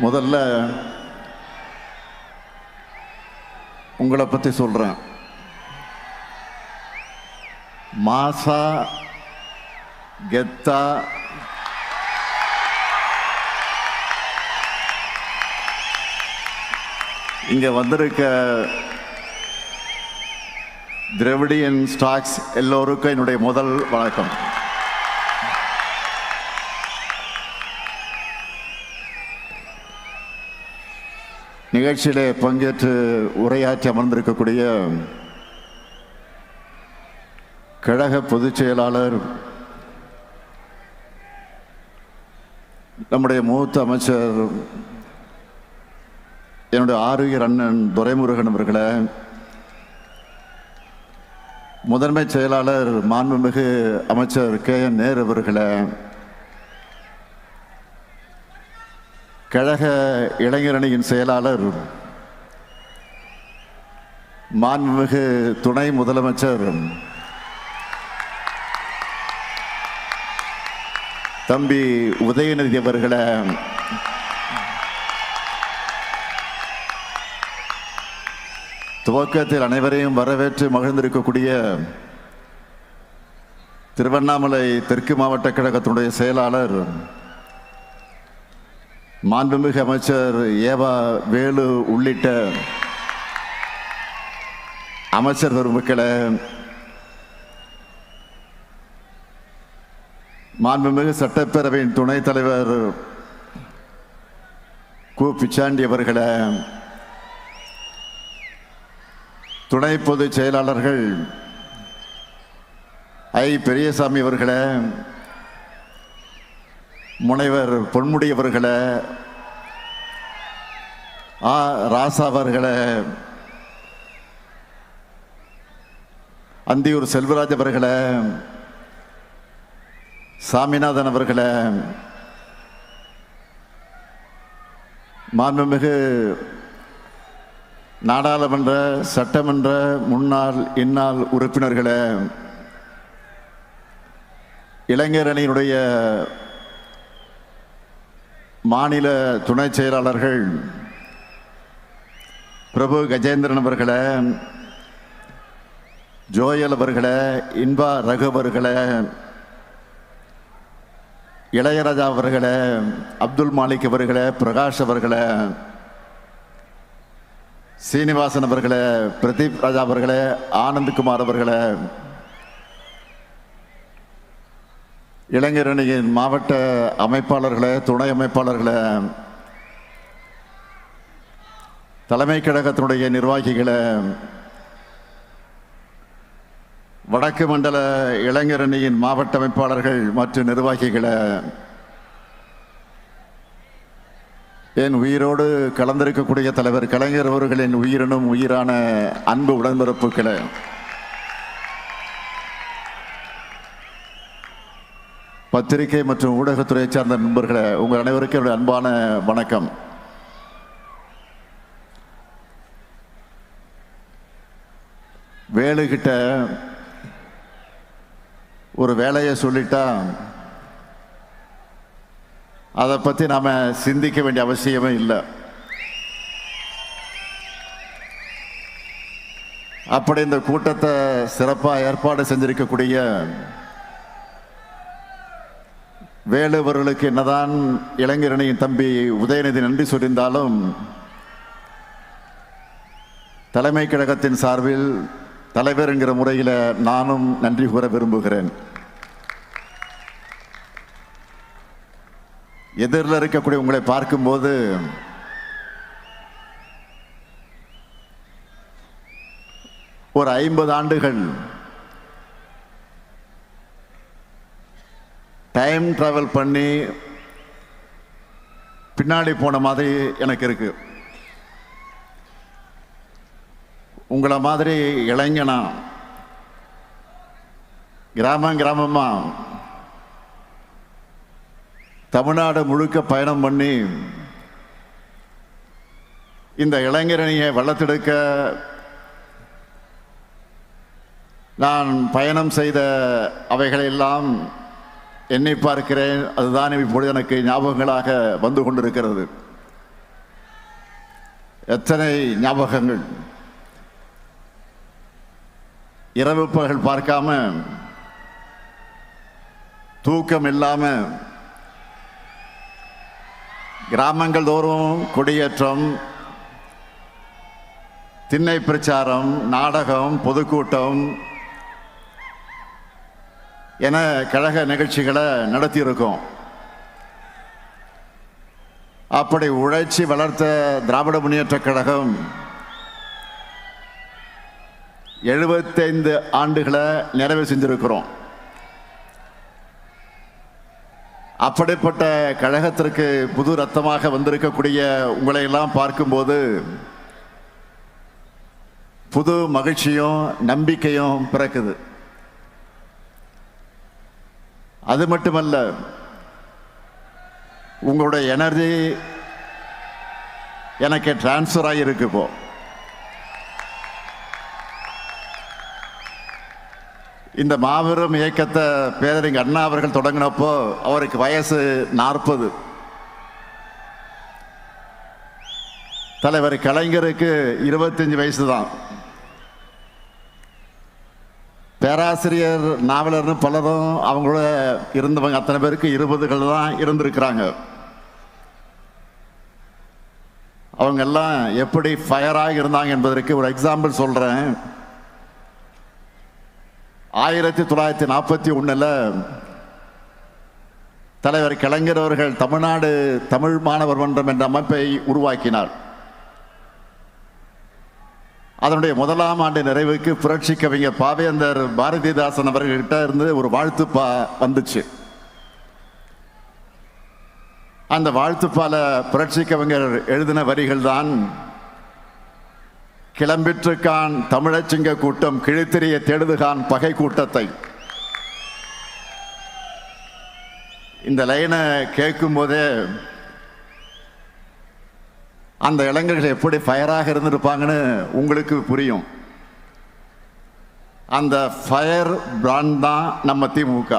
முதல்ல உங்களை பற்றி சொல்கிறேன். மாசா கெத்தா இங்கே வந்திருக்க திராவிடியன் ஸ்டாக்ஸ் எல்லோருக்கும் என்னுடைய முதல் வணக்கம். நிகழ்ச்சியிலே பங்கேற்று உரையாற்றி அமர்ந்திருக்கக்கூடிய கழக பொதுச் செயலாளர், நம்முடைய மூத்த அமைச்சர், என்னுடைய ஆரோக்கிய அண்ணன் துரைமுருகன் அவர்களே, முதன்மை செயலாளர் மாண்புமிகு அமைச்சர் KN நேரு அவர்களே, கழக இளைஞரணியின் செயலாளர் மாண்புமிகு துணை முதலமைச்சர் தம்பி உதயநிதி அவர்களே, துவக்கத்தில் அனைவரையும் வரவேற்று மகிழ்ந்திருக்கக்கூடிய திருவண்ணாமலை தெற்கு மாவட்ட கழகத்தினுடைய செயலாளர் மாண்புமிகு அமைச்சர் ஏவா வேலு உள்ளிட்ட அமைச்சர் பெருமக்களே, மாண்புமிகு சட்டப்பேரவையின் துணைத் தலைவர் கு பிச்சாண்டி அவர்களே, துணை பொதுச் செயலாளர்கள் பெரியசாமி அவர்களே, முனைவர் பொன்முடி அவர்களே, ராசா அவர்களே, அந்தியூர் செல்வராஜ் அவர்களே, சாமிநாதன் அவர்களே, மாண்புமிகு நாடாளுமன்ற சட்டமன்ற முன்னாள் இந்நாள் உறுப்பினர்களே, இளைஞரணியினுடைய மாநில துணை செயலாளர்கள் பிரபு கஜேந்திரன் அவர்களே, ஜோயல் அவர்களே, இன்பா ரகு அவர்களே, இளையராஜா அவர்களே, அப்துல் மாலிக் அவர்களே, பிரகாஷ் அவர்களே, சீனிவாசன் அவர்களே, பிரதீப் ராஜா அவர்களே, ஆனந்த்குமார் அவர்களே, இளைஞரணியின் மாவட்ட அமைப்பாளர்களே, துணை அமைப்பாளர்களே, தலைமை கழகத்தினுடைய நிர்வாகிகளே, வடக்கு மண்டல இளைஞரணியின் மாவட்ட அமைப்பாளர்கள் மற்றும் நிர்வாகிகளே, என் உயிரோடு கலந்திருக்கக்கூடிய தலைவர் கலைஞர் அவர்களின் உயிரினும் உயிரான அன்பு உடன்பிறப்புகளே, பத்திரிகை மற்றும் ஊடகத்துறையை சார்ந்த நண்பர்களே, உங்கள் அனைவருக்கும் என்னுடைய அன்பான வணக்கம். வேலுகிட்ட ஒரு வேலையை சொல்லிட்டா அதை பற்றி நாம் சிந்திக்க வேண்டிய அவசியமே இல்லை. அப்படி இந்த கூட்டத்தை சிறப்பாக ஏற்பாடு செஞ்சிருக்கக்கூடிய வேலுவர்களுக்கு என்னதான் இளைஞரணியின் தம்பி உதயநிதி நன்றி சொல்லியிருந்தாலும், தலைமை கழகத்தின் சார்பில் தலைவர் என்கிற முறையில் நானும் நன்றி கூற விரும்புகிறேன். எதிரில் இருக்கக்கூடிய உங்களை பார்க்கும்போது ஒரு 50 ஆண்டுகள் டைம் டிராவல் பண்ணி பின்னாடி போன மாதிரி எனக்கு இருக்கு. உங்களை மாதிரி இளைஞனா கிராமமா தமிழ்நாடு முழுக்க பயணம் பண்ணி இந்த இளைஞரணியை வளர்த்தெடுக்க நான் பயணம் செய்த அவைகளெல்லாம் எண்ணி பார்க்கிறேன். அதுதான் இப்பொழுது எனக்கு ஞாபகங்களாக வந்து கொண்டிருக்கிறது. எத்தனை ஞாபகங்கள். இரவு பகல் பார்க்காம, தூக்கம் இல்லாம கிராமங்கள் தோறும் கொடியேற்றம், திண்ணை பிரச்சாரம், நாடகம், பொதுக்கூட்டம் என கழக நிகழ்ச்சிகளை நடத்தியிருக்கோம். அப்படி உழைச்சி வளர்த்த திராவிட முன்னேற்றக் கழகம் 75 ஆண்டுகளை நிறைவு செஞ்சிருக்கிறோம். அப்படிப்பட்ட கழகத்திற்கு புது ரத்தமாக வந்திருக்கக்கூடிய உங்களை எல்லாம் பார்க்கும்போது புது மகிழ்ச்சியும் நம்பிக்கையும் பிறக்குது. அது மட்டுமல்ல, உங்களுடைய எனர்ஜி எனக்கு டிரான்ஸ்ஃபர் ஆகியிருக்கு. இப்போ இந்த மாபெரும் இயக்கத்தை பேரறிஞர் அண்ணா அவர்கள் தொடங்கினப்போ அவருக்கு வயசு 40. தலைவர் கலைஞருக்கு 25 வயசு தான். பேராசிரியர், நாவலர்னு பலரும் அவங்களோட இருந்தவங்க அத்தனை பேருக்கு 20கள் தான் இருந்திருக்கிறாங்க. அவங்க எல்லாம் எப்படி ஃபயராக இருந்தாங்க என்பதற்கு ஒரு எக்ஸாம்பிள் சொல்றேன். 1941 தலைவர் கலைஞர் அவர்கள் தமிழ்நாடு தமிழ் மாணவர் மன்றம் என்ற அமைப்பை உருவாக்கினார். அதனுடைய முதலாம் ஆண்டு நிறைவுக்கு புரட்சி கவிஞர் பாவேந்தர் பாரதிதாசன் அவர்கள்கிட்ட இருந்து ஒரு வாழ்த்துப்பா வந்துச்சு. அந்த வாழ்த்துப்பால புரட்சி கவிஞர் எழுதின வரிகள் தான், கிளம்பிற்றுக்கான் தமிழச்சிங்க கூட்டம் கிழித்தெறிய தேடுதுகான் பகை கூட்டத்தை. இந்த லைனை கேட்கும் போதே அந்த இளைஞர்கள் எப்படி ஃபயராக இருந்திருப்பாங்கன்னு உங்களுக்கு புரியும். அந்த ஃபயர் பிராண்ட் தான் நம்ம திமுக.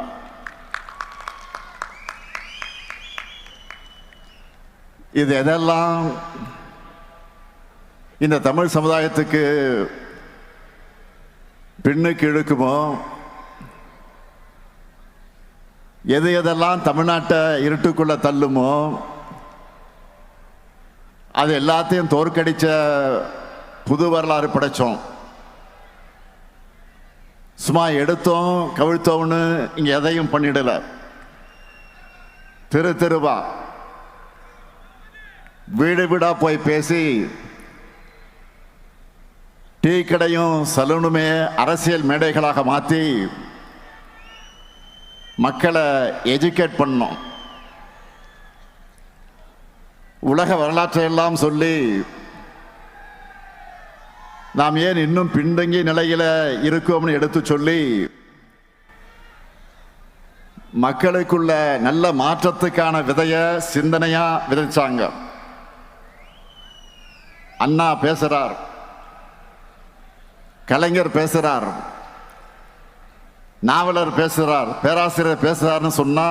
இது எதெல்லாம் இந்த தமிழ் சமுதாயத்துக்கு பின்னுக்கு இழுக்குமோ, எது எதெல்லாம் தமிழ்நாட்டை இருட்டுக்குள்ள தள்ளுமோ, அது எல்லாத்தையும் தோற்கடிச்ச புது வரலாறு படைச்சோம். சும்மா எடுத்தோம் கவிழ்த்தோம்னு இங்க எதையும் பண்ணிடல. தெரு தெருவா, வீடு வீடா போய் பேசி, டீ கடையும் சலூனுமே அரசியல் மேடைகளாக மாற்றி மக்களை எஜுகேட் பண்ணோம். உலக வரலாற்றை எல்லாம் சொல்லி நாம் ஏன் இன்னும் பின்தங்கிய நிலையில இருக்கோம்னு எடுத்து சொல்லி மக்களுக்குள்ள நல்ல மாற்றத்துக்கான விதைய சிந்தனையா விதைச்சாங்க. அண்ணா பேசுறார், கலைஞர் பேசுறார், நாவலர் பேசுறார், பேராசிரியர் பேசுறாருன்னு சொன்னா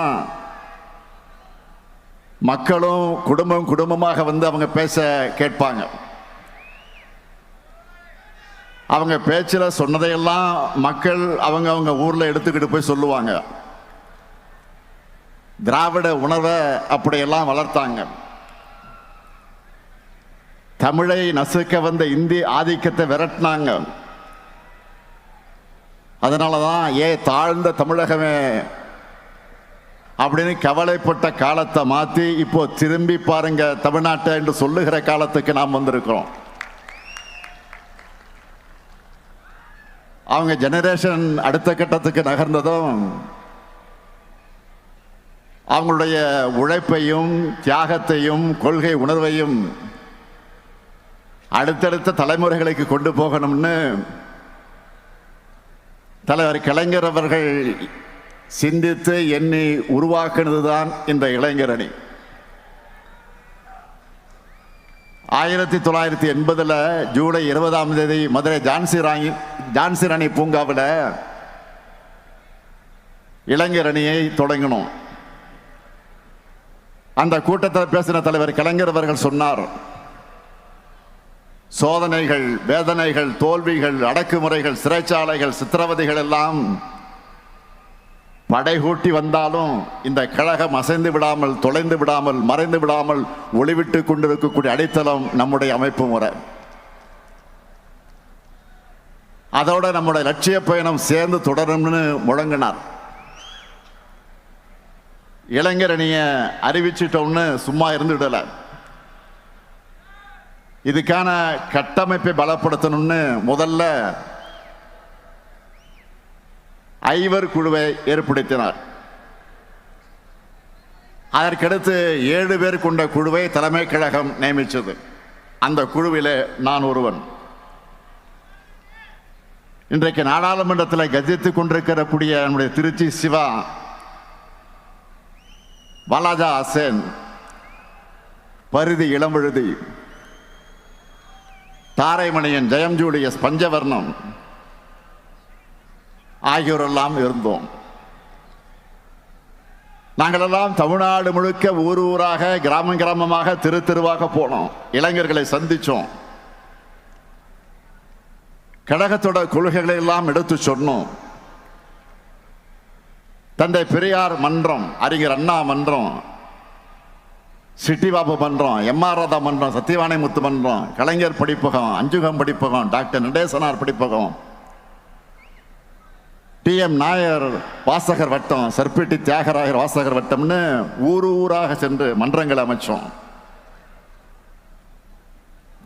மக்களும் குடும்பம் குடும்பமாக வந்து அவங்க பேச கேட்பாங்க. அவங்க பேச்சில் சொன்னதையெல்லாம் மக்கள் அவங்க அவங்க ஊர்ல எடுத்துக்கிட்டு போய் சொல்லுவாங்க. திராவிட உணர்வை அப்படியெல்லாம் வளர்த்தாங்க. தமிழை நசுக்க வந்த இந்தி ஆதிக்கத்தை விரட்டினாங்க. அதனாலதான் தாழ்ந்த தமிழகமே அப்படின்னு கவலைப்பட்ட காலத்தை மாற்றி இப்போ திரும்பி பாருங்க தமிழ்நாட்டை என்று சொல்லுகிற காலத்துக்கு நாம் வந்திருக்கிறோம். அவங்க ஜெனரேஷன் அடுத்த கட்டத்துக்கு நகர்ந்ததும் அவங்களுடைய உழைப்பையும் தியாகத்தையும் கொள்கை உணர்வையும் அடுத்தடுத்த தலைமுறைகளுக்கு கொண்டு போகணும்னு தலைவர் கலைஞர் அவர்கள் சிந்தித்து எண்ணி உருவாக்குனதுதான் இந்த இளைஞரணி. 1980 ஜூலை 20 மதுரை ஜான்சி ராணி பூங்காவில் இளைஞரணியை தொடங்கினோம். அந்த கூட்டத்தில் பேசின தலைவர் கலைஞர் அவர்கள் சொன்னார், சோதனைகள், வேதனைகள், தோல்விகள், அடக்குமுறைகள், சிறைச்சாலைகள், சித்திரவதைகள் எல்லாம் படைகூட்டி வந்தாலும் இந்த கழகம் அசைந்து விடாமல், தொலைந்து விடாமல், மறைந்து விடாமல் ஒளிவிட்டு கொண்டிருக்கக்கூடிய அடித்தளம் நம்முடைய அமைப்பு முறை. அதோட நம்முடைய லட்சிய பயணம் சேர்ந்து தொடரும்னு முழங்கினார். இளைஞரணிய அறிவிச்சிட்டோம்னு சும்மா இருந்துவிடல. இதுக்கான கட்டமைப்பை பலப்படுத்தணும்னு முதல்ல 5 குழுவை ஏற்படுத்தினார். அதற்கடுத்து 7 பேர் கொண்ட குழுவை தலைமை கழகம் நியமித்தது. அந்த குழுவிலே நான் ஒருவன். இன்றைக்கு நாடாளுமன்றத்தில் கஜித்துக் கொண்டிருக்கக்கூடிய நம்முடைய திருச்சி சிவா, வாலாஜா ஹசேன், பரிதி இளம்பழுதி, தாரைமணியன், ஜெயம் ஜூலியஸ், பஞ்சவர்ணம் ஆகியோரெல்லாம் இருந்தோம். நாங்களெல்லாம் தமிழ்நாடு முழுக்க ஊர் ஊராக, கிராமம் கிராமமாக, தெரு தெருவாக போனோம். இளைஞர்களை சந்திச்சோம். கழகத்தோட கொள்கைகளை எல்லாம் எடுத்து சொன்னோம். தந்தை பெரியார் மன்றம், அறிஞர் அண்ணா மன்றம், சிட்டிபாபு மன்றம், எம்ஆர் ராதா மன்றம், சத்தியவாணி முத்து மன்றம், கலைஞர் படிப்பகம், அஞ்சுகம் படிப்பகம், டாக்டர் நடேசனார் படிப்பகம், TM நாயர் வாசகர் வட்டம், சர்பிட்டி தியாகராயர் வாசகர் வட்டம்னு ஊர் ஊராக சென்று மன்றங்களை அமைச்சோம்.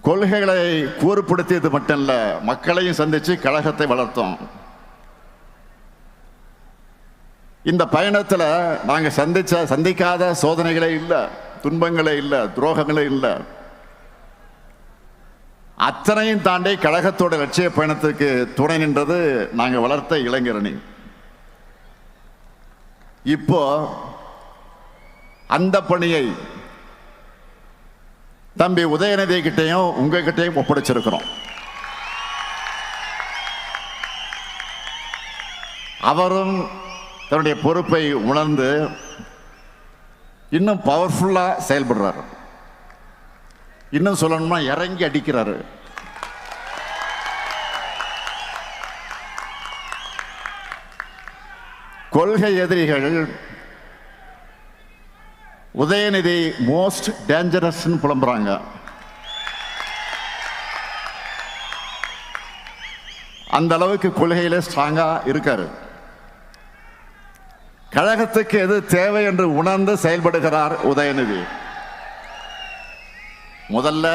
கொள்கைகளை கூறுபடுத்தியது மட்டும் இல்ல, மக்களையும் சந்திச்சு கழகத்தை வளர்த்தோம். இந்த பயணத்தில் நாங்க சந்திக்காத சோதனைகளே இல்லை, துன்பங்களே இல்லை, துரோகங்களே இல்லை. அத்தனையும் தாண்டி கழகத்தோட லட்சிய பயணத்துக்கு துணை நின்றது நாங்க வளர்த்த இளைஞரணி. இப்போ அந்த பணியை தம்பி உதயநிதி கிட்டையும் உங்ககிட்டையும் ஒப்படைச்சிருக்கிறோம். அவரும் தன்னுடைய பொறுப்பை உணர்ந்து இன்னும் பவர்ஃபுல்லா செயல்படுறாரு. இன்னும் சொல்லணும்னா இறங்கி அடிக்கிறாரு. கொள்கை எதிரிகள் உதயநிதி மோஸ்ட் டேஞ்சரஸ் புலம்புறாங்க. அந்த அளவுக்கு கொள்கையில ஸ்ட்ராங்கா இருக்காரு. கழகத்துக்கு எது தேவை என்று உணர்ந்து செயல்படுகிறார் உதயநிதி. முதல்ல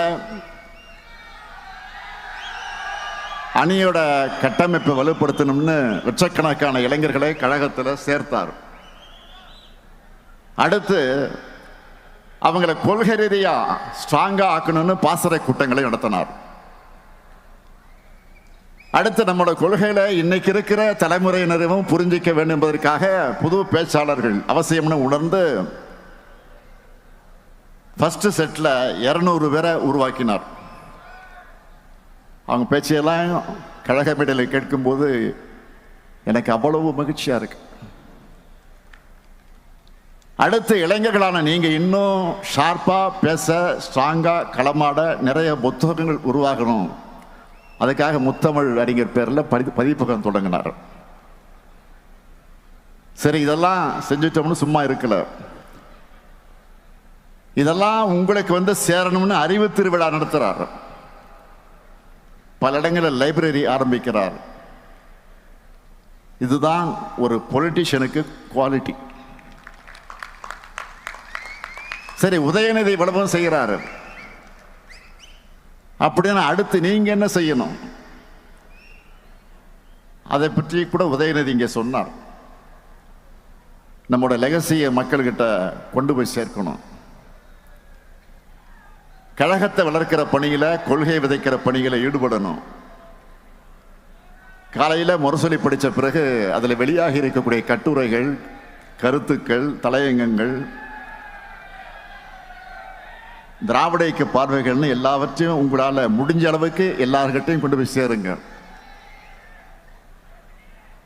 அணியோட கட்டமைப்பை வலுப்படுத்தணும்னு லட்சக்கணக்கான இளைஞர்களை கழகத்தில் சேர்த்தார். அடுத்து அவங்களை கொள்கை ரீதியா ஸ்ட்ராங்கா ஆக்கணும்னு பாசறை கூட்டங்களை நடத்தினார். அடுத்து நம்மளோட கொள்கையில இன்னைக்கு இருக்கிற தலைமுறையினரும் புரிஞ்சிக்க வேண்டும் என்பதற்காக புது பேச்சாளர்கள் அவசியம்னு உணர்ந்து ஃபர்ஸ்ட் செட்ல 200 பேரை உருவாக்கினார். அவங்க பேச்சையெல்லாம் கழக மேடையில் கேட்கும்போது எனக்கு அவ்வளவு மகிழ்ச்சியா இருக்கு. அடுத்து இளைஞர்களான நீங்க இன்னும் ஷார்ப்பா பேச, ஸ்ட்ராங்கா களமாட நிறைய புத்தகங்கள் உருவாகணும். அதுக்காக முத்தமிழ் அறிஞர் பேர்ல பதிப்பகம் தொடங்கினார். சரி, இதெல்லாம் செஞ்சுட்டோம்னு சும்மா இருக்கல. இதெல்லாம் உங்களுக்கு வந்து சேரணும்னு அறிவு திருவிழா நடத்துறார். பல இடங்களில் லைப்ரரி ஆரம்பிக்கிறார். இதுதான் ஒரு பொலிட்டிஷியனுக்கு குவாலிட்டி. சரி, உதயநிதி இவ்வளவும் செய்கிறாரு அப்படின்னு அடுத்து நீங்க என்ன செய்யணும்? அதை பற்றி கூட உதயநிதி இங்கே சொன்னார். நம்மளோட லெகசியை மக்கள்கிட்ட கொண்டு போய் சேர்க்கணும். கழகத்தை வளர்க்கிற பணியில, கொள்கை விதைக்கிற பணியில ஈடுபடணும். காலையில முரசொலி படித்த பிறகு அதுல வெளியாகி இருக்கக்கூடிய கட்டுரைகள், கருத்துக்கள், தலையங்கங்கள், திராவிட இயக்க பார்வைகள்னு எல்லாவற்றையும் உங்களால முடிஞ்ச அளவுக்கு எல்லார்கிட்டையும் கொண்டு போய் சேருங்க.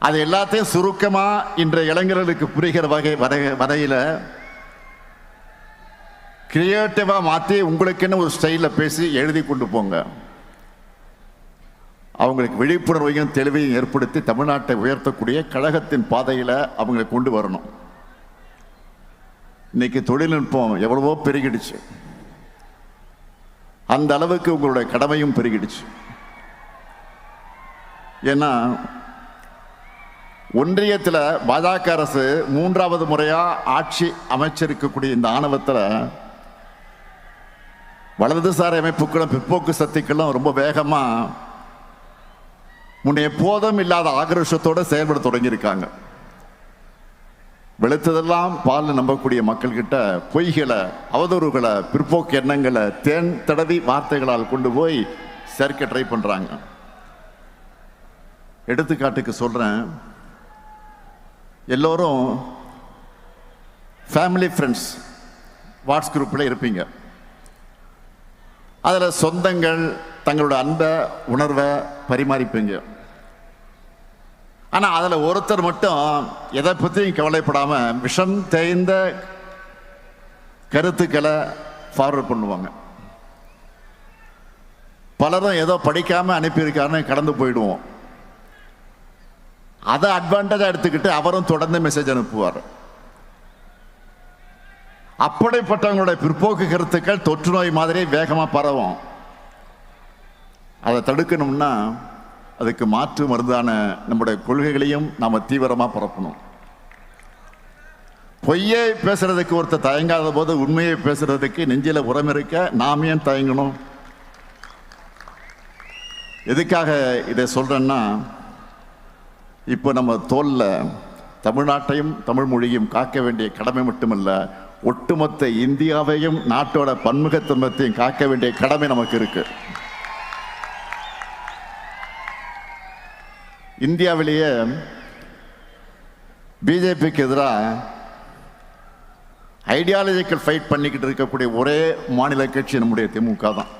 அது எல்லாத்தையும் சுருக்கமா இன்றைய இளைஞர்களுக்கு புரிகிற வரையில கிரியேட்டிவா மாற்றி உங்களுக்குன்னு ஒரு ஸ்டைலில் பேசி எழுதி கொண்டு போங்க. அவங்களுக்கு விழிப்புணர்வையும் தெளிவையும் ஏற்படுத்தி தமிழ்நாட்டை உயர்த்தக்கூடிய கழகத்தின் பாதையில் அவங்களை கொண்டு வரணும். இன்னைக்கு தொழில்நுட்பம் எவ்வளவோ பெருகிடுச்சு, அந்த அளவுக்கு உங்களுடைய கடமையும் பெருகிடுச்சு. ஏன்னா ஒன்றியத்தில் பாஜக அரசு 3வது முறையா ஆட்சி அமைச்சிருக்கக்கூடிய இந்த ஆணவத்தில் வலதுசாரி அமைப்புகளும் பிற்போக்கு சக்திகளும் ரொம்ப வேகமா முன்னே எப்போதும் இல்லாத ஆக்ரோஷத்தோடு செயல்பட தொடங்கியிருக்காங்க. வெளுத்ததெல்லாம் பால் நம்பக்கூடிய மக்கள்கிட்ட பொய்களை, அவதூறுகளை, பிற்போக்கு எண்ணங்களை தேன் தடவி வார்த்தைகளால் கொண்டு போய் சேர்க்க ட்ரை பண்றாங்க. எடுத்துக்காட்டுக்கு சொல்றேன், எல்லோரும் ஃபேமிலி ஃப்ரெண்ட்ஸ் வாட்ஸ் குரூப்பில் இருப்பீங்க. அதில் சொந்தங்கள் தங்களோட அன்பை உணர்வை பரிமாறிப்பீங்க. ஆனால் அதில் ஒருத்தர் மட்டும் எதை பற்றியும் கவலைப்படாமல் விஷம் தேய்ந்த கருத்துக்களை ஃபார்வர்ட் பண்ணுவாங்க. பலரும் ஏதோ படிக்காமல் அனுப்பியிருக்காருன்னு கடந்து போயிடுவோம். அதை அட்வான்டேஜாக எடுத்துக்கிட்டு அவரும் தொடர்ந்து மெசேஜ் அனுப்புவார். அப்படிப்பட்டவங்களுடைய பிற்போக்கு கருத்துக்கள் தொற்று நோய் மாதிரி வேகமாக பரவும். அதை தடுக்கணும்னா அதுக்கு மாற்று மருந்தான நம்முடைய கொள்கைகளையும் நாம் தீவிரமாக பரப்பணும். பொய்யை பேசுறதுக்கு ஒருத்தர் தயங்காத போது உண்மையை பேசுறதுக்கு நெஞ்சில உரம் இருக்க நாம் ஏன் தயங்கணும்? எதுக்காக இதை சொல்றேன்னா, இப்போ நம்ம தோல்ல தமிழ்நாட்டையும் தமிழ் மொழியும் காக்க வேண்டிய கடமை மட்டுமல்ல, ஒட்டுமொத்த இந்தியாவையும் நாட்டோட பன்முகத்தன்மையையும் காக்க வேண்டிய கடமை நமக்கு இருக்கு. இந்தியாவிலேயே பிஜேபிக்கு எதிராக ஐடியாலஜிக்கல் ஃபைட் பண்ணிக்கிட்டு இருக்கக்கூடிய ஒரே மாநில கட்சி நம்முடைய திமுக தான்.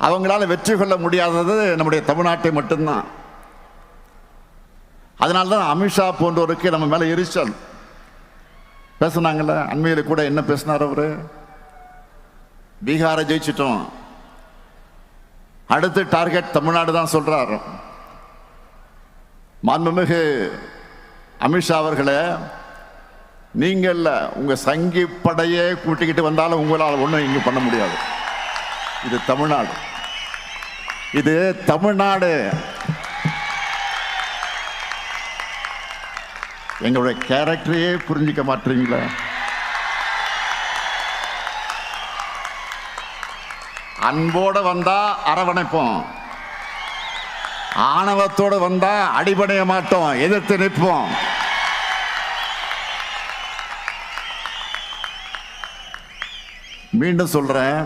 அவங்களால வெற்றி கொள்ள முடியாதது நம்முடைய தமிழ்நாட்டை மட்டும்தான். அதனால்தான் அமித்ஷா போன்றவருக்கு நம்ம மேல எரிச்சல். பேசினாங்கல்ல, அண்மையில் கூட என்ன பேசினார் அவரு? பீகாரை ஜெயிச்சிட்டோம், அடுத்து டார்கெட் தமிழ்நாடு தான் சொல்றார். மாண்புமிகு அமித்ஷா அவர்களே, நீங்கள் உங்க சங்கி படையே கூட்டிக்கிட்டு வந்தாலும் உங்களால் ஒன்றும் இங்க பண்ண முடியாது. இது தமிழ்நாடு, இது தமிழ்நாடு. எங்களுடைய கேரக்டரையே புரிஞ்சிக்க மாட்டீங்களா? அன்போடு வந்தா அரவணைப்போம், ஆணவத்தோடு வந்தா அடிபடைய மாட்டோம், எதிர்த்து நிற்போம். மீண்டும் சொல்றேன்,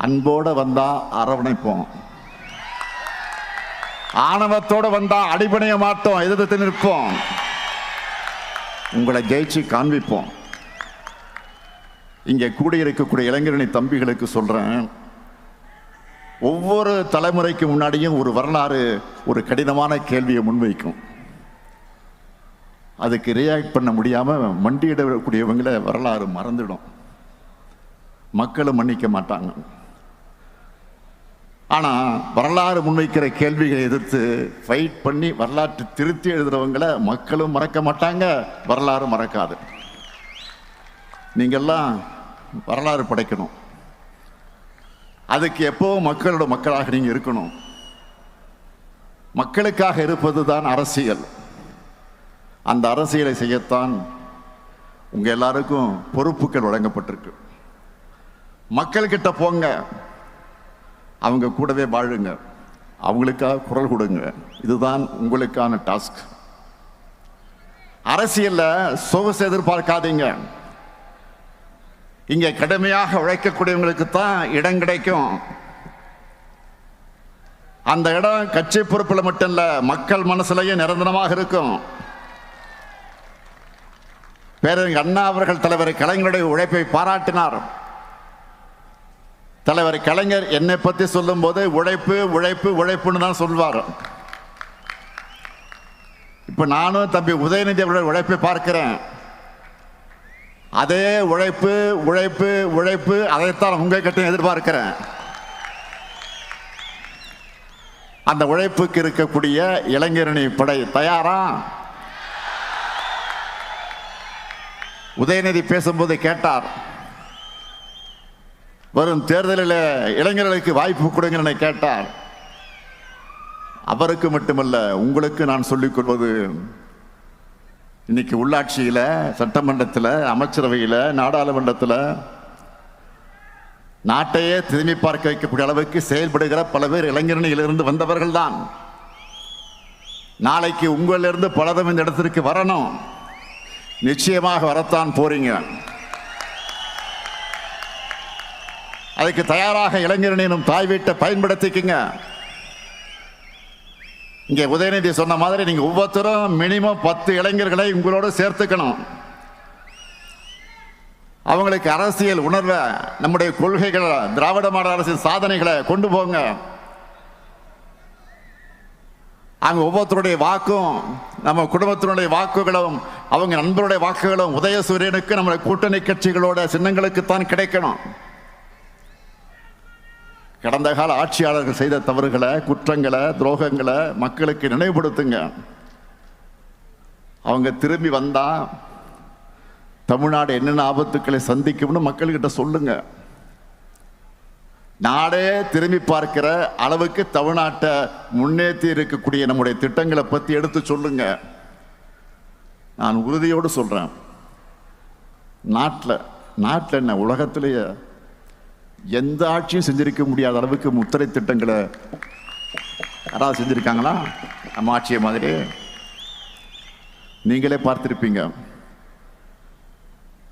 அன்போடு வந்தா அரவணைப்போம், ஆணவத்தோடு வந்தா அடிபடைய மாட்டோம், எதிர்த்து நிற்போம். உங்களை ஜெயிச்சு காண்பிப்போம். இங்கே கூடியிருக்கக்கூடிய இளைஞரணி தம்பிகளுக்கு சொல்றேன், ஒவ்வொரு தலைமுறைக்கு முன்னாடியும் ஒரு வரலாறு ஒரு கடினமான கேள்வியை முன்வைக்கும். அதுக்கு ரியாக்ட் பண்ண முடியாம மண்டியிடக்கூடியவங்களை வரலாறு மறந்துடும், மக்களும் மன்னிக்க மாட்டாங்க. ஆனா வரலாறு முன்வைக்கிற கேள்விகளை எதிர்த்து ஃபைட் பண்ணி வரலாற்று திருத்தி எழுதுறவங்களை மக்களும் மறக்க மாட்டாங்க, வரலாறு மறக்காது. நீங்கெல்லாம் வரலாறு படைக்கணும். அதுக்கு எப்பவும் மக்களோட மக்களாக நீங்க இருக்கணும். மக்களுக்காக இருப்பது தான் அரசியல். அந்த அரசியலை செய்யத்தான் உங்க எல்லாருக்கும் பொறுப்புகள் வழங்கப்பட்டிருக்கு. மக்கள் கிட்ட போங்க, அவங்க கூடவே வாழுங்க, அவங்களுக்காக குரல் கொடுங்க. இதுதான் உங்களுக்கான டாஸ்க். அரசியல்ல சொகுசு எதிர்பார்க்காதீங்க. இங்க கடுமையாக உழைக்கக்கூடியவங்களுக்கு தான் இடம் கிடைக்கும். அந்த இடம் கட்சி பொறுப்பில் மட்டும் இல்ல, மக்கள் மனசுலயும் நிரந்தரமாக இருக்கும். பேரறிஞர் அண்ணா அவர்கள் தலைவர் கலைஞருடைய உழைப்பை பாராட்டினார். தலைவர் கலைஞர் என்னை பத்தி சொல்லும் போது உழைப்பு உழைப்பு உழைப்புன்னு தான் சொல்வார். இப்ப நானும் தம்பி உதயநிதி அவருடைய உழைப்பை பார்க்கிறேன். அதே உழைப்பு உழைப்பு உழைப்பு, அதைத்தான் உங்ககிட்ட எதிர்பார்க்கிறேன். அந்த உழைப்புக்கு இருக்கக்கூடிய இளைஞரணி படை தயாரா? உதயநிதி பேசும்போது கேட்டார், வரும் தேர்தலில் இளைஞர்களுக்கு வாய்ப்பு கொடுங்க கேட்டார். அவருக்கு மட்டுமல்ல, உங்களுக்கு நான் சொல்லிக் கொள்வது, இன்னைக்கு உள்ளாட்சியில், சட்டமன்றத்தில், அமைச்சரவையில், நாடாளுமன்றத்தில் நாட்டையே திரும்பி பார்க்க வைக்கக்கூடிய அளவுக்கு செயல்படுகிற பல பேர் இளைஞரணியிலிருந்து வந்தவர்கள் தான். நாளைக்கு உங்களிலிருந்து பலதும் இந்த இடத்திற்கு வரணும். நிச்சயமாக வரத்தான் போறீங்க. அதுக்கு தயாராக இளைஞரணியும் தாய் வீட்டை பயன்படுத்திக்குங்க. இங்க உதயநிதி சொன்ன மாதிரி நீங்க ஒவ்வொருத்தரும் மினிமம் 10 இளைஞர்களை உங்களோட சேர்த்துக்கணும். அவங்களுக்கு அரசியல் உணர்வை, நம்முடைய கொள்கைகளை, திராவிட மாடல் அரசின் சாதனைகளை கொண்டு போங்க. அங்க ஒவ்வொருத்தருடைய வாக்கும், நம்ம குடும்பத்தினுடைய வாக்குகளும், அவங்க நண்பருடைய வாக்குகளும் உதயசூரியனுக்கு, நம்முடைய கூட்டணி கட்சிகளோட சின்னங்களுக்குத்தான் கிடைக்கணும். கடந்த கால ஆட்சியாளர்கள் செய்த தவறுகளை, குற்றங்களை, துரோகங்களை மக்களுக்கு நினைவுபடுத்துங்க. அவங்க திரும்பி வந்தா தமிழ்நாடு என்னென்ன ஆபத்துக்களை சந்திக்கும்னு மக்கள்கிட்ட சொல்லுங்க. நாடே திரும்பி பார்க்கிற அளவுக்கு தமிழ்நாட்டை முன்னேற்றி இருக்கக்கூடிய நம்முடைய திட்டங்களை பற்றி எடுத்து சொல்லுங்க. நான் உறுதியோடு சொல்றேன், நாட்டில் என்ன, உலகத்திலேயே எந்த ஆட்சியும் செஞ்சிருக்க முடியாத அளவுக்கு முத்திரை திட்டங்களை யாராவது செஞ்சிருக்காங்களா? நம்ம ஆட்சியை மாதிரி நீங்களே பார்த்திருப்பீங்க.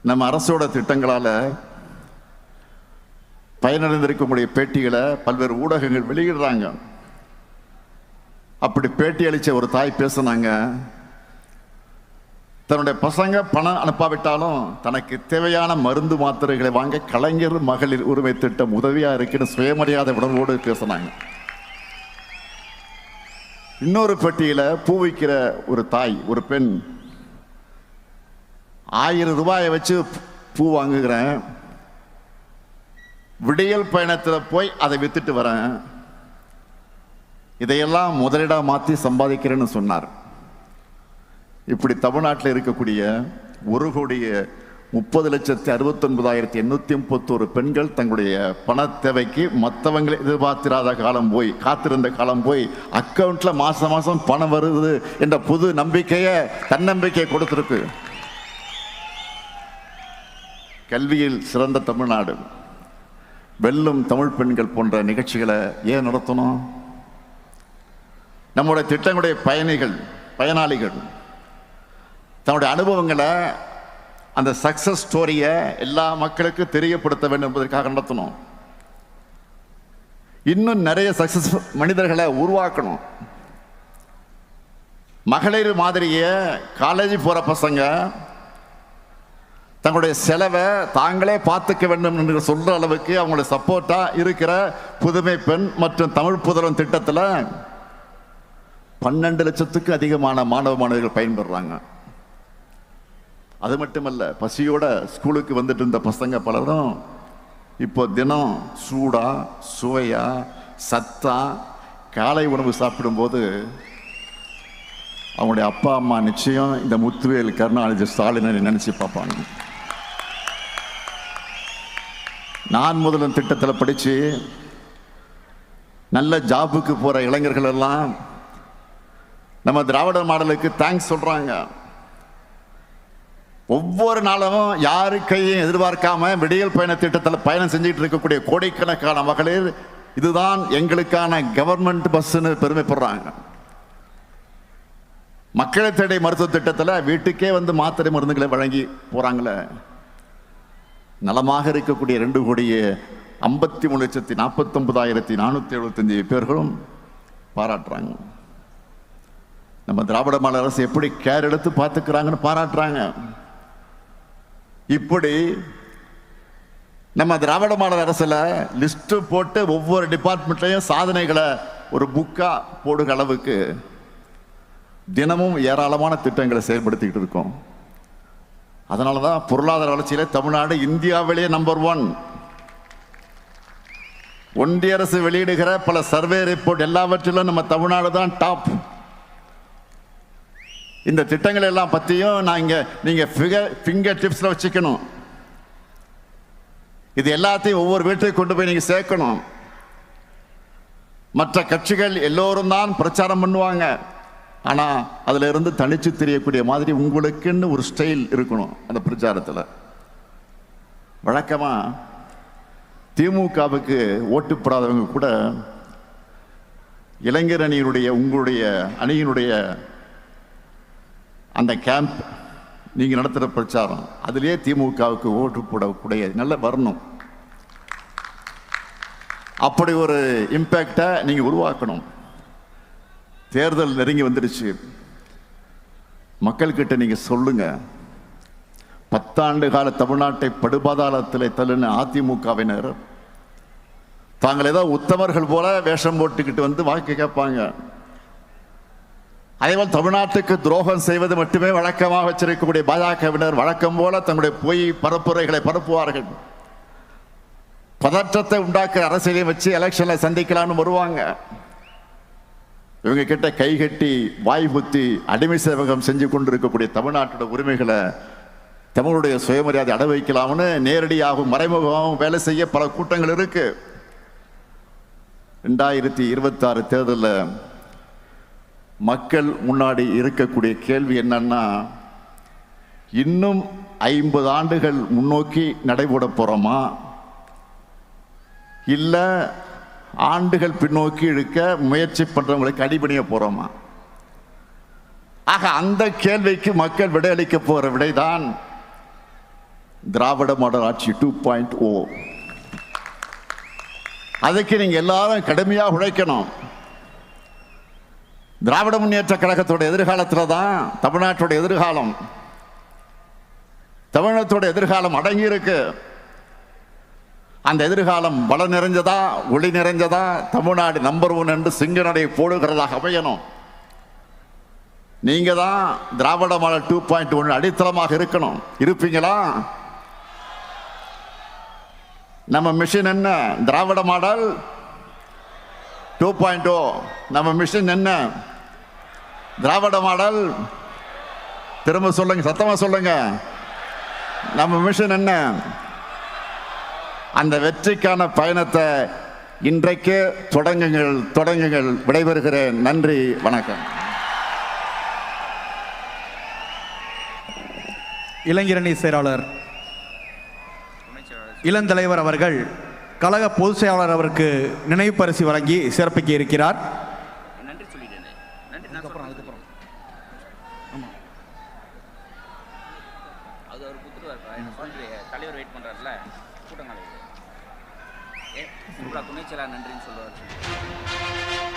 நம்ம அரசோட திட்டங்களால பயனடைந்திருக்கக்கூடிய பேட்டிகளை பல்வேறு ஊடகங்கள் வெளியிடுறாங்க. அப்படி பேட்டி அளிச்ச ஒரு தாய் பேசினாங்க, தன்னுடைய பசங்க பணம் அனுப்பாவிட்டாலும் தனக்கு தேவையான மருந்து மாத்திரைகளை வாங்க கலைஞர் மகளிர் உரிமை திட்டம் உதவியா இருக்குன்னு சுயமரியாதை உணர்வோடு பேசினாங்க. இன்னொரு பெட்டியில பூ வைக்கிற ஒரு தாய், ஒரு பெண், 1000 ரூபாயை வச்சு பூ வாங்குகிறேன், விடியல் பயணத்தில் போய் அதை வித்துட்டு வரேன், இதையெல்லாம் முதலீடா மாற்றி சம்பாதிக்கிறேன்னு சொன்னார். இப்படி தமிழ்நாட்டில் இருக்கக்கூடிய 1,30,69,831 பெண்கள் தங்களுடைய பண தேவைக்கு மற்றவங்களை எதிர்பார்த்திராத காலம் போய், காத்திருந்த காலம் போய், அக்கௌண்ட்ல மாசம் மாசம் பணம் வருது என்ற புது நம்பிக்கையை, தன்னம்பிக்கையை கொடுத்திருக்கு. கல்வியில் சிறந்த தமிழ்நாடு, வெல்லும் தமிழ் பெண்கள் போன்ற நிகழ்ச்சிகளை ஏன் நடத்தணும்? நம்முடைய திட்டங்களுடைய பயனாளிகள் தன்னுடைய அனுபவங்களை, அந்த சக்சஸ் ஸ்டோரியை எல்லா மக்களுக்கும் தெரியப்படுத்த வேண்டும் என்பதற்காக நடத்தணும். இன்னும் நிறைய சக்சஸ் மனிதர்களை உருவாக்கணும். மகளிர் மாதிரியே காலேஜ் போற பசங்க தங்களுடைய செலவை தாங்களே பார்த்துக்க வேண்டும் என்று சொல்ற அளவுக்கு அவங்களுடைய சப்போர்ட்டா இருக்கிற புதுமை பெண் மற்றும் தமிழ் புதல்வன் திட்டத்தில் 12 லட்சத்துக்கு அதிகமான மாணவர்கள் பயன்பெறாங்க. அது மட்டுமல்ல, பசியோட ஸ்கூலுக்கு வந்துட்டு இருந்த பசங்க பலரும் இப்போ தினம் சூடா, சுவையா, சத்தா காலை உணவு சாப்பிடும்போது அவங்களுடைய அப்பா அம்மா நிச்சயம் இந்த முத்துவேல் கருணாநிதி ஸ்டாலினை நினைச்சு பார்ப்பாங்க. நான் முதல்வன் திட்டத்தில் படிச்சு நல்ல ஜாபுக்கு போற இளைஞர்கள் எல்லாம் நம்ம திராவிட மாடலுக்கு தேங்க்ஸ் சொல்றாங்க. ஒவ்வொரு நாளும் யாரு கையும் எதிர்பார்க்காம விடியல் பயண திட்டத்தில் பயணம் செஞ்சுட்டு இருக்கக்கூடிய கோடிக்கணக்கான மகளிர் இதுதான் எங்களுக்கான கவர்மெண்ட் பஸ்ன்னு பெருமைப்படுறாங்க. மக்களை தேடி மருத்துவ திட்டத்தில் வீட்டுக்கே வந்து மாத்திரை மருந்துகளை வழங்கி போறாங்களே. நலமாக இருக்கக்கூடிய 2,53,49,475 பேர்களும் பாராட்டுறாங்க. நம்ம திராவிட மாடல் அரசு எப்படி கேர் எடுத்து பார்த்துக்கிறாங்கன்னு பாராட்டுறாங்க. இப்படி நம்ம திராவிட மாடல் அரசுல லிஸ்ட் போட்டு ஒவ்வொரு டிபார்ட்மெண்ட்லையும் சாதனைகளை ஒரு புக்கா போடுற அளவுக்கு தினமும் ஏராளமான திட்டங்களை செயல்படுத்திக்கிட்டு இருக்கோம். அதனால தான் பொருளாதார வளர்ச்சியில தமிழ்நாடு இந்தியாவிலேயே நம்பர் 1. ஒன்றிய அரசு வெளியிடுகிற பல சர்வே ரிப்போர்ட் எல்லாவற்றிலும் நம்ம தமிழ்நாடு தான் டாப். இந்த திட்டங்கள் எல்லாம் பற்றியும் நீங்க ஃபிங்கர் டிப்ஸ்ல வச்சுக்கணும். இது எல்லாத்தையும் ஒவ்வொரு வீட்டுக்கு கொண்டு போய் நீங்க சேர்க்கணும். மற்ற கட்சிகள் எல்லோரும் தான் பிரச்சாரம் பண்ணுவாங்க, ஆனா அதுல இருந்து தனிச்சு தெரியக்கூடிய மாதிரி உங்களுக்குன்னு ஒரு ஸ்டைல் இருக்கணும். அந்த பிரச்சாரத்தில் வழக்கமா திமுகவுக்கு ஓட்டு போடாதவங்க கூட இளைஞர் அணியினுடைய உங்களுடைய அணியினுடைய அந்த கேம்ப் நீங்க நடத்துகிற பிரச்சாரம் அதிலே திமுகவுக்கு ஓட்டு போடக்கூடிய நல்ல வரணும். அப்படி ஒரு இம்பேக்டை நீங்க உருவாக்கணும். தேர்தல் நெருங்கி வந்துடுச்சு, மக்கள்கிட்ட நீங்க சொல்லுங்க. 10 ஆண்டு கால தமிழ்நாட்டை படுபாதாளத்தில் தள்ளின அதிமுகவினர் தாங்கள் ஏதோ உத்தமர்கள் போல வேஷம் போட்டுக்கிட்டு வந்து வாக்கு கேட்பாங்க. அதேபோல் தமிழ்நாட்டுக்கு துரோகம் செய்வது மட்டுமே வழக்கமாக வச்சிருக்கக்கூடிய பாஜகவினர் வழக்கம் போல தங்களுடைய பொய் பரப்புரைகளை பரப்புவார்கள். பதற்றத்தை உண்டாக்குற அரசியலை வச்சு எலெக்ஷன்ல சந்திக்கலாம்னு வருவாங்க. இவங்க கிட்ட கைகட்டி வாய் புத்தி அடிமை சேவகம் செஞ்சு கொண்டு இருக்கக்கூடிய தமிழ்நாட்டோட உரிமைகளை தமிழுடைய சுயமரியாதை அட வைக்கலாம்னு நேரடியாகவும் மறைமுகமாகவும் வேலை செய்ய பல கூட்டங்கள் இருக்கு. 2026 தேர்தலில் மக்கள் முன்னாடி இருக்கக்கூடிய கேள்வி என்னன்னா, இன்னும் 50 ஆண்டுகள் முன்னோக்கி நடைபெற போறோமா, இல்ல ஆண்டுகள் பின்னோக்கி இழுக்க முயற்சி பண்றவங்களுக்கு அடிபணிய போறோமா? ஆக அந்த கேள்விக்கு மக்கள் விடையளிக்க போற விடைதான் திராவிட மாடல் ஆட்சி 2.0. அதுக்கு நீங்க எல்லாரும் கடுமையாக உழைக்கணும். திராவிட முன்னேற்ற கழகத்தோட எதிர்காலத்துல தான் தமிழ்நாட்டோட எதிர்காலம், தமிழகத்தோட எதிர்காலம் அடங்கி இருக்கு. அந்த எதிர்காலம் வள நிறைஞ்சதா ஒளி நிறைஞ்சதா தமிழ்நாடு நம்பர் 1 என்று சிங்கநடை போடுகிறதாக அமையணும். நீங்க தான் திராவிட மாடல் 2.1 அடித்தளமாக இருக்கணும். இருப்பீங்களா? நம்ம மிஷன் என்ன? திராவிட மாடல் 2.0. நம்ம மிஷன் என்ன? திராவிட மாடல். திரும்ப சொல்லுங்க, சத்தமா சொல்லுங்க. நம்ம மிஷன் என்ன? அந்த வெற்றிக்கான பயணத்தை இன்றைக்கு தொடங்குங்கள். விடைபெறுகிறேன். நன்றி, வணக்கம். இளைஞரணி செயலாளர் இளந்தலைவர் அவர்கள் கழக பொதுச் செயலாளர் அவருக்கு நினைவு பரிசு வழங்கி சிறப்பிக்க இருக்கிறார். தலைவர் வெயிட் பண்றாருல கூட்டம் துணை செயலாளர் நன்றின்னு சொல்லுவார்.